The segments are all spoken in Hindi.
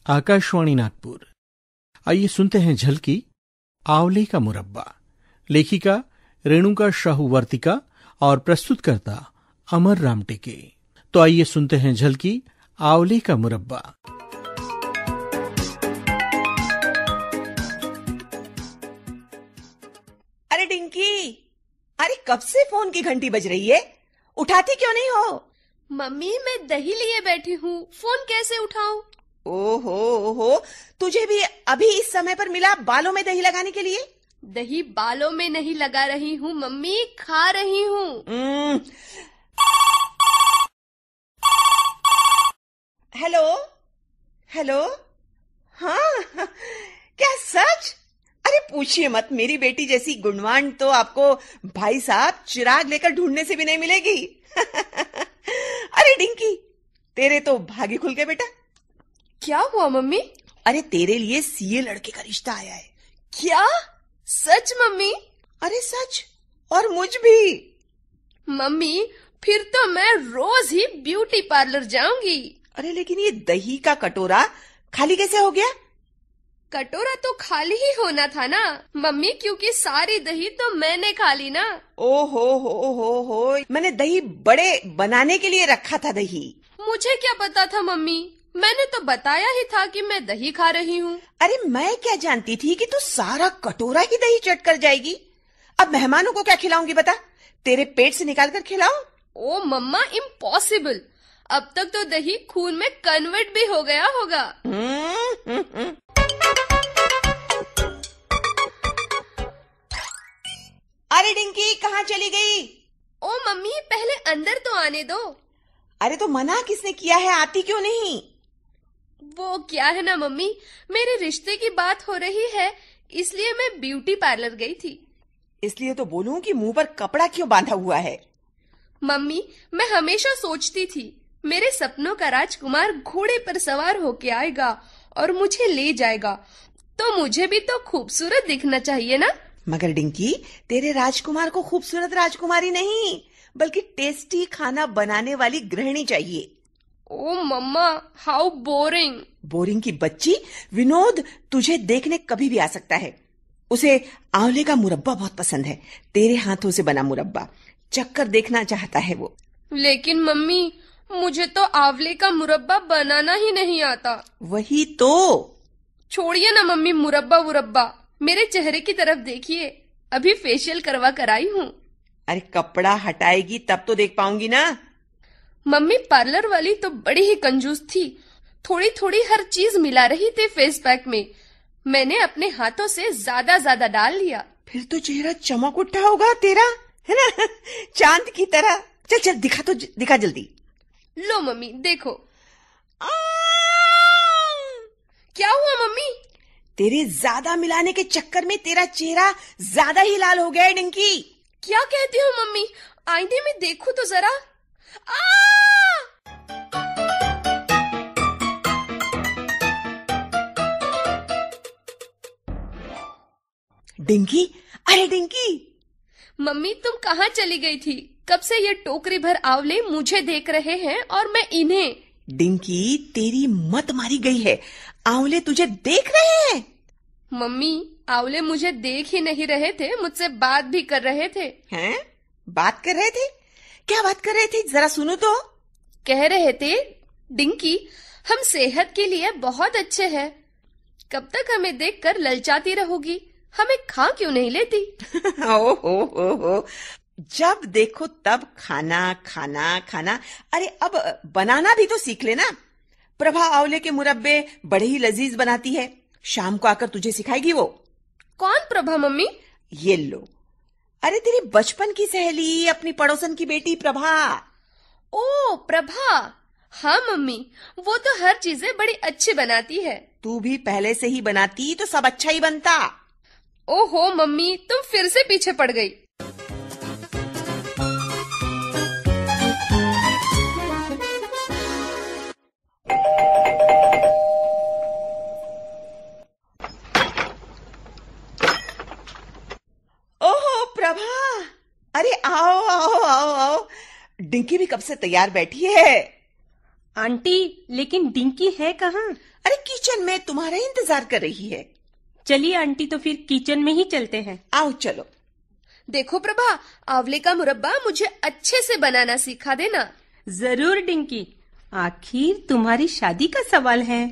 आकाशवाणी नागपुर। आइए सुनते हैं झलकी आंवले का मुरब्बा। लेखिका रेणुका शाहू वर्तिका और प्रस्तुतकर्ता अमर रामटेके। तो आइए सुनते हैं झलकी आंवले का मुरब्बा। अरे डिंकी, अरे कब से फोन की घंटी बज रही है, उठाती क्यों नहीं हो? मम्मी, मैं दही लिए बैठी हूँ, फोन कैसे उठाऊं? ओहो, तुझे भी अभी इस समय पर मिला बालों में दही लगाने के लिए? दही बालों में नहीं लगा रही हूँ मम्मी, खा रही हूँ। हेलो हेलो, हाँ क्या सच? अरे पूछिए मत, मेरी बेटी जैसी गुणवान तो आपको भाई साहब चिराग लेकर ढूंढने से भी नहीं मिलेगी। अरे डिंकी, तेरे तो भाग्य खुल गए बेटा। क्या हुआ मम्मी? अरे तेरे लिए सीए लड़के का रिश्ता आया है। क्या? सच मम्मी? अरे सच, और मुझ भी। मम्मी, फिर तो मैं रोज ही ब्यूटी पार्लर जाऊंगी। अरे लेकिन ये दही का कटोरा खाली कैसे हो गया? कटोरा तो खाली ही होना था ना मम्मी, क्योंकि सारी दही तो मैंने खा ली ना। हो, मैंने दही बड़े बनाने के लिए रखा था दही। मुझे क्या पता था मम्मी, मैंने तो बताया ही था कि मैं दही खा रही हूँ। अरे मैं क्या जानती थी कि तू सारा कटोरा ही दही चट कर जाएगी। अब मेहमानों को क्या खिलाऊंगी बता? तेरे पेट से निकाल कर खिलाऊं? ओ मम्मा, इम्पॉसिबल। अब तक तो दही खून में कन्वर्ट भी हो गया होगा। अरे डिंकी, कहाँ चली गई? ओ मम्मी, पहले अंदर तो आने दो। अरे तो मना किसने किया है, आती क्यों नहीं? वो क्या है ना मम्मी, मेरे रिश्ते की बात हो रही है, इसलिए मैं ब्यूटी पार्लर गई थी। इसलिए तो बोलूं कि मुंह पर कपड़ा क्यों बांधा हुआ है? मम्मी, मैं हमेशा सोचती थी मेरे सपनों का राजकुमार घोड़े पर सवार होके आएगा और मुझे ले जाएगा, तो मुझे भी तो खूबसूरत दिखना चाहिए ना। मगर डिंकी, तेरे राजकुमार को खूबसूरत राजकुमारी नहीं बल्कि टेस्टी खाना बनाने वाली गृहिणी चाहिए। ओ मम्मा, हाउ बोरिंग। बोरिंग की बच्ची, विनोद तुझे देखने कभी भी आ सकता है। उसे आंवले का मुरब्बा बहुत पसंद है, तेरे हाथों से बना मुरब्बा चक्कर देखना चाहता है वो। लेकिन मम्मी, मुझे तो आंवले का मुरब्बा बनाना ही नहीं आता। वही तो। छोड़िए ना मम्मी मुरब्बा, मेरे चेहरे की तरफ देखिए, अभी फेशियल करवा कर आई हूँ। अरे कपड़ा हटाएगी तब तो देख पाऊंगी ना। मम्मी, पार्लर वाली तो बड़ी ही कंजूस थी, थोड़ी थोड़ी हर चीज मिला रही थी फेस पैक में। मैंने अपने हाथों से ज्यादा डाल लिया। फिर तो चेहरा चमक उठा होगा तेरा, है ना? चांद की तरह। चल दिखा जल्दी। लो मम्मी, देखो। क्या हुआ मम्मी? तेरे ज्यादा मिलाने के चक्कर में तेरा चेहरा ज्यादा ही लाल हो गया है डिंकी। क्या कहती हो मम्मी? आईने में देखो तो जरा। डिंकी, अरे डिंकी। मम्मी, तुम कहाँ चली गई थी? कब से ये टोकरी भर आंवले मुझे देख रहे हैं और मैं इन्हें। डिंकी, तेरी मत मारी गई है, आंवले तुझे देख रहे हैं। मम्मी, आंवले मुझे देख ही नहीं रहे थे, मुझसे बात भी कर रहे थे। हैं? बात कर रहे थे? क्या बात कर रहे थे, जरा सुनो तो। कह रहे थे, डिंकी, हम सेहत के लिए बहुत अच्छे हैं। कब तक हमें देखकर ललचाती रहोगी? हमें खा क्यों नहीं लेती? हो, जब देखो तब खाना। अरे अब बनाना भी तो सीख लेना। प्रभा आंवले के मुरब्बे बड़े ही लजीज बनाती है, शाम को आकर तुझे सिखाएगी वो। कौन प्रभा मम्मी? ये लो। अरे तेरी बचपन की सहेली, अपनी पड़ोसन की बेटी प्रभा। ओ प्रभा, हाँ मम्मी, वो तो हर चीजें बड़ी अच्छी बनाती है। तू भी पहले से ही बनाती तो सब अच्छा ही बनता। ओहो मम्मी, तुम फिर से पीछे पड़ गई। ओहो प्रभा, अरे आओ। डिंकी भी कब से तैयार बैठी है। आंटी, लेकिन डिंकी है कहाँ? अरे किचन में तुम्हारा इंतजार कर रही है। चलिए आंटी, तो फिर किचन में ही चलते हैं। आओ चलो। देखो प्रभा, आंवले का मुरब्बा मुझे अच्छे से बनाना सिखा देना। जरूर डिंकी, आखिर तुम्हारी शादी का सवाल है।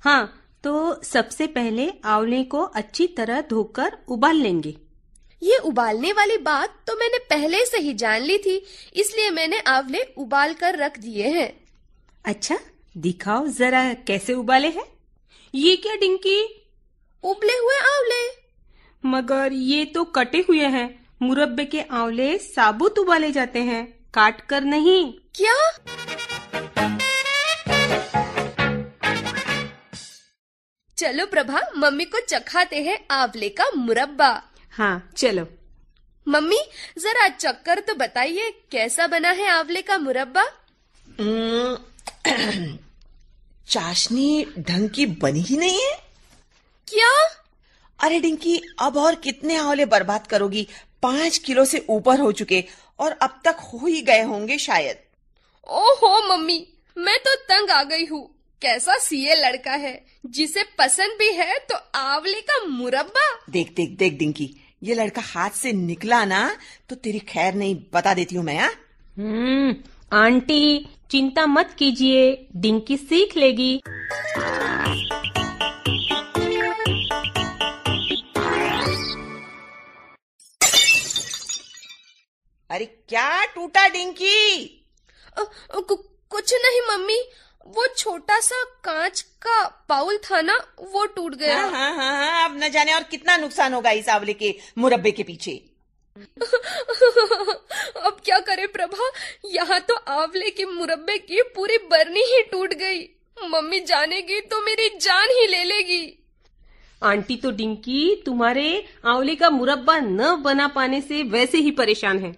हाँ, तो सबसे पहले आंवले को अच्छी तरह धोकर उबाल लेंगे। ये उबालने वाली बात तो मैंने पहले से ही जान ली थी, इसलिए मैंने आंवले उबाल कर रख दिए हैं। अच्छा, दिखाओ जरा कैसे उबाले हैं। ये क्या डिंकी? उबले हुए आंवले। मगर ये तो कटे हुए हैं। मुरब्बे के आंवले साबुत उबाले जाते हैं, काट कर नहीं। क्या? चलो प्रभा, मम्मी को चखाते हैं आंवले का मुरब्बा। हाँ चलो। मम्मी, जरा चक्कर तो बताइए, कैसा बना है आंवले का मुरब्बा? चाशनी ढंग की बनी ही नहीं है। क्या? अरे डिंकी, अब और कितने आंवले बर्बाद करोगी? 5 किलो से ऊपर हो चुके और अब तक हो ही गए होंगे शायद। ओहो मम्मी, मैं तो तंग आ गई हूँ। कैसा सीए लड़का है, जिसे पसंद भी है तो आंवले का मुरब्बा। देख देख देख डिंकी, ये लड़का हाथ से निकला ना तो तेरी खैर नहीं, बता देती हूँ मैं। आंटी चिंता मत कीजिए, डिंकी सीख लेगी। अरे क्या टूटा डिंकी? कुछ नहीं मम्मी, वो छोटा सा कांच का बाउल था ना, वो टूट गया। हाँ, अब न जाने और कितना नुकसान होगा इस आंवले के मुरब्बे के पीछे। अब क्या करे प्रभा, यहाँ तो आंवले के मुरब्बे की पूरी बरनी ही टूट गई। मम्मी जानेगी तो मेरी जान ही ले लेगी। आंटी तो डिंकी तुम्हारे आंवले का मुरब्बा न बना पाने से वैसे ही परेशान है।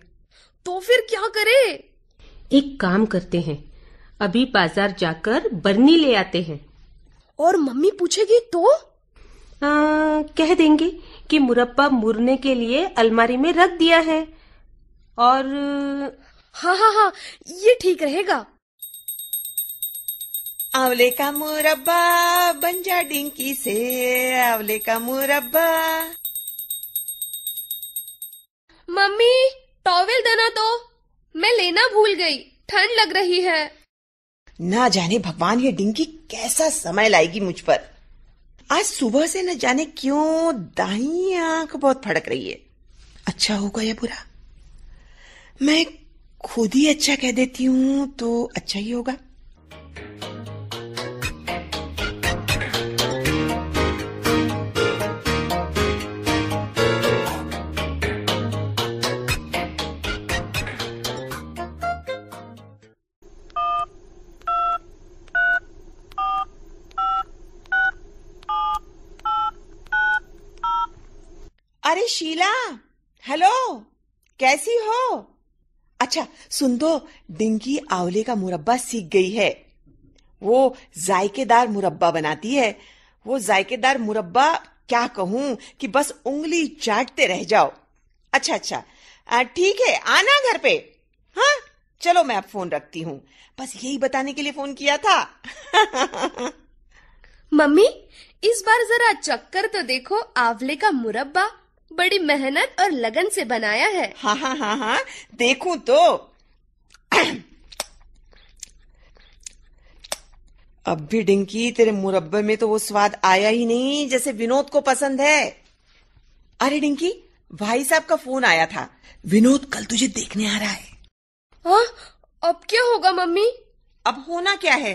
तो फिर क्या करे? एक काम करते हैं, अभी बाजार जाकर बरनी ले आते हैं। और मम्मी पूछेगी तो? कह देंगे कि मुरब्बा मुरने के लिए अलमारी में रख दिया है। और हाँ, ये ठीक रहेगा। आंवले का मुरब्बा बन जा डिंकी से, आंवले का मुरब्बा। मम्मी, टॉवेल देना तो, मैं लेना भूल गई, ठंड लग रही है। ना जाने भगवान ये डिंकी कैसा समय लाएगी मुझ पर। आज सुबह से न जाने क्यों दाहिनी आंख बहुत फड़क रही है। अच्छा होगा या बुरा? मैं खुद ही अच्छा कह देती हूँ तो अच्छा ही होगा। अरे शीला, हेलो, कैसी हो? अच्छा सुन तो, डिंकी आंवले का मुरब्बा सीख गई है। वो जायकेदार मुरब्बा बनाती है। वो जायकेदार मुरब्बा क्या कहूं कि बस उंगली चाटते रह जाओ। अच्छा, ठीक है, आना घर पे। हाँ चलो, मैं अब फोन रखती हूँ, बस यही बताने के लिए फोन किया था। मम्मी, इस बार जरा चक्कर तो देखो, आंवले का मुरब्बा बड़ी मेहनत और लगन से बनाया है। हाँ, देखूं तो। अब भी डिंकी, तेरे मुरब्बे में तो वो स्वाद आया ही नहीं जैसे विनोद को पसंद है। अरे डिंकी, भाई साहब का फोन आया था, विनोद कल तुझे देखने आ रहा है। हाँ, अब क्या होगा मम्मी? अब होना क्या है,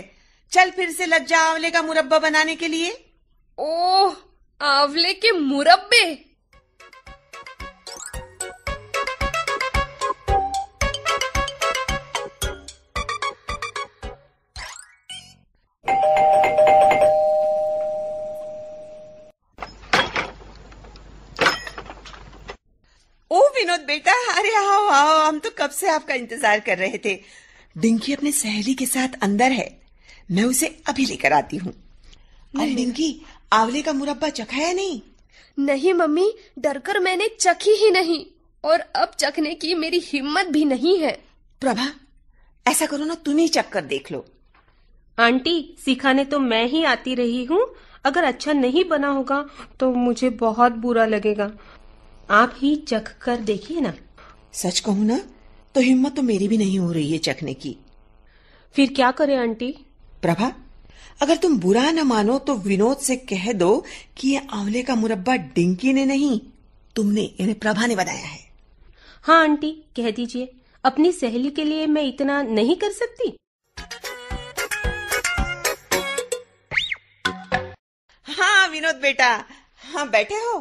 चल फिर से लग जा आंवले का मुरब्बा बनाने के लिए। ओह, आंवले के मुरब्बे। ओ विनोद बेटा, अरे आओ, हम तो कब से आपका इंतजार कर रहे थे। डिंकी अपने सहेली के साथ अंदर है, मैं उसे अभी लेकर आती हूँ। अरे डिंकी, आंवले का मुरब्बा चखा है नहीं? नहीं मम्मी, डरकर मैंने चखी ही नहीं, और अब चखने की मेरी हिम्मत भी नहीं है। प्रभा, ऐसा करो ना, तुम ही चख कर देख लो। आंटी, सिखाने तो मैं ही आती रही हूँ। अगर अच्छा नहीं बना होगा तो मुझे बहुत बुरा लगेगा। आप ही चख कर देखिए ना। सच कहूं ना तो हिम्मत तो मेरी भी नहीं हो रही है चखने की। फिर क्या करें आंटी? प्रभा, अगर तुम बुरा न मानो तो विनोद से कह दो कि ये आंवले का मुरब्बा डिंकी ने नहीं, तुमने यानी प्रभा ने बनाया है। हाँ आंटी, कह दीजिए। अपनी सहेली के लिए मैं इतना नहीं कर सकती? हाँ विनोद बेटा, हाँ बैठे हो।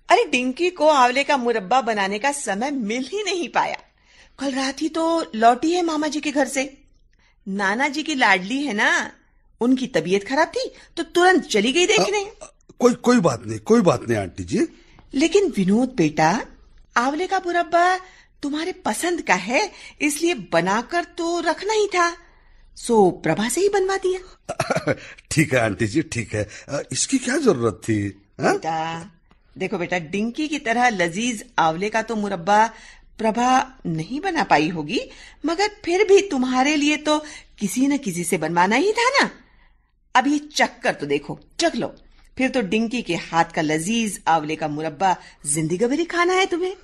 अरे डिंकी को आंवले का मुरब्बा बनाने का समय मिल ही नहीं पाया। कल रात ही तो लौटी है मामा जी के घर से। नाना जी की लाडली है ना, उनकी तबीयत खराब थी तो तुरंत चली गई देखने। कोई बात नहीं आंटी जी। लेकिन विनोद बेटा, आंवले का मुरब्बा तुम्हारे पसंद का है, इसलिए बनाकर तो रखना ही था, सो प्रभा से ही बनवा दिया। ठीक है आंटी जी, ठीक है। इसकी क्या जरूरत थी? बेटा देखो बेटा, डिंकी की तरह लजीज आंवले का तो मुरब्बा प्रभा नहीं बना पाई होगी, मगर फिर भी तुम्हारे लिए तो किसी न किसी से बनवाना ही था ना। अब ये चख कर तो देखो, चख लो, फिर तो डिंकी के हाथ का लजीज आंवले का मुरब्बा जिंदगी भर खाना है तुम्हें।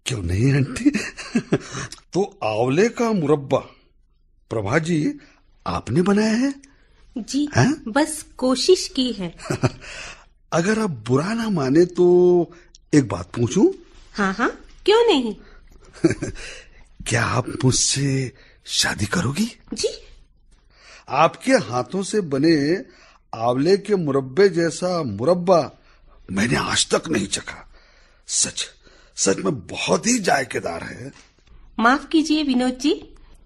क्यों नहीं आंटी। तो आंवले का मुरब्बा प्रभा जी आपने बनाया है? जी बस कोशिश की है। अगर आप बुरा ना माने तो एक बात पूछूं? हाँ, क्यों नहीं। क्या आप मुझसे शादी करोगी? जी। आपके हाथों से बने आंवले के मुरब्बे जैसा मुरब्बा मैंने आज तक नहीं चखा। सच में बहुत ही जायकेदार है। माफ कीजिए विनोद जी,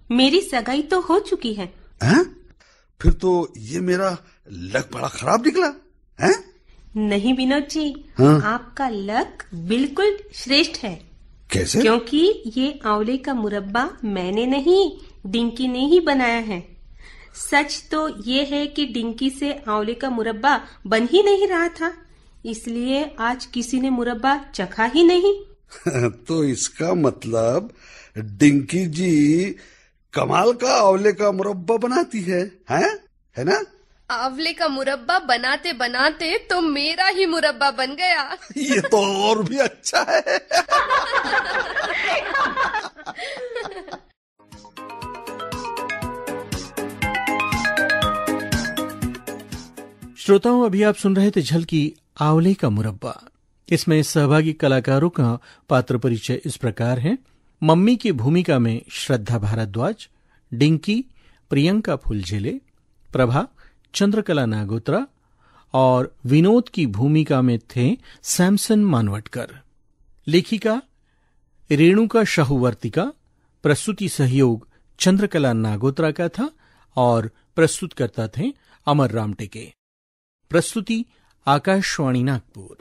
मेरी सगाई तो हो चुकी है। फिर तो ये मेरा लक बड़ा खराब निकला है? नहीं विनोद जी, आपका लक बिल्कुल श्रेष्ठ है। कैसे? क्योंकि ये आंवले का मुरब्बा मैंने नहीं, डिंकी ने ही बनाया है। सच तो ये है कि डिंकी से आंवले का मुरब्बा बन ही नहीं रहा था, इसलिए आज किसी ने मुरब्बा चखा ही नहीं। तो इसका मतलब डिंकी जी कमाल का आंवले का मुरब्बा बनाती है ना? आंवले का मुरब्बा बनाते बनाते तो मेरा ही मुरब्बा बन गया। ये तो और भी अच्छा है। श्रोताओं, अभी आप सुन रहे थे झलकी आंवले का मुरब्बा। इसमें सहभागी कलाकारों का पात्र परिचय इस प्रकार है। मम्मी की भूमिका में श्रद्धा भारद्वाज, डिंकी प्रियंका फुलझेले, प्रभा चंद्रकला नागोत्रा और विनोद की भूमिका में थे सैमसन मानवटकर। लेखिका रेणुका शाहूवर्तिका, प्रस्तुति सहयोग चंद्रकला नागोत्रा का था और प्रस्तुतकर्ता थे अमर रामटेके। प्रस्तुति आकाशवाणी नागपुर।